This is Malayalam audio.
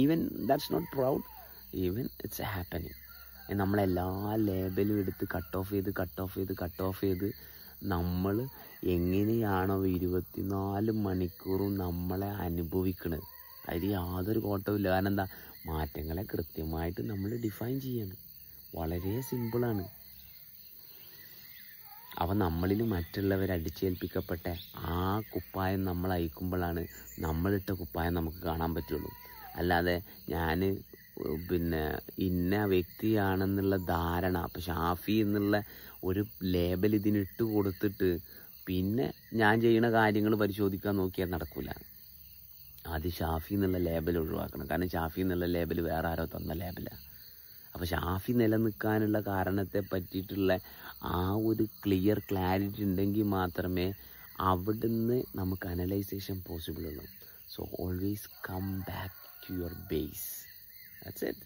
Even that's not proud, even it's happening. നമ്മളെല്ലാ ലേബലും എടുത്ത് കട്ട് ഓഫ് ചെയ്ത് നമ്മൾ എങ്ങനെയാണോ 24 മണിക്കൂറും നമ്മളെ അനുഭവിക്കുന്നത്, അതിൽ യാതൊരു കോട്ടവുമില്ല. കാരണം എന്താ, മാറ്റങ്ങളെ കൃത്യമായിട്ട് നമ്മൾ ഡിഫൈൻ ചെയ്യണം. വളരെ സിമ്പിളാണ്. അപ്പം നമ്മളിൽ മറ്റുള്ളവർ അടിച്ചേൽപ്പിക്കപ്പെട്ട ആ കുപ്പായം നമ്മൾ അയക്കുമ്പോഴാണ് നമ്മളിട്ട കുപ്പായം നമുക്ക് കാണാൻ പറ്റുള്ളൂ. അല്ലാതെ ഞാൻ ഇന്ന വ്യക്തിയാണെന്നുള്ള ധാരണ, അപ്പം ഷാഫി എന്നുള്ള ഒരു ലേബൽ ഇതിനിട്ട് കൊടുത്തിട്ട് പിന്നെ ഞാൻ ചെയ്യുന്ന കാര്യങ്ങൾ പരിശോധിക്കാൻ നോക്കിയാൽ നടക്കില്ല. ആദ്യം ഷാഫി എന്നുള്ള ലേബൽ ഒഴിവാക്കണം. കാരണം ഷാഫി എന്നുള്ള ലേബൽ വേറെ ആരോ തന്ന ലേബലാണ്. അപ്പോൾ ഷാഫി നിലനിൽക്കാനുള്ള കാരണത്തെ പറ്റിയിട്ടുള്ള ആ ഒരു ക്ലാരിറ്റി ഉണ്ടെങ്കിൽ മാത്രമേ അവിടുന്ന് നമുക്ക് അനലൈസേഷൻ പോസിബിൾ ഉള്ളൂ. So always come back to your base. That's it.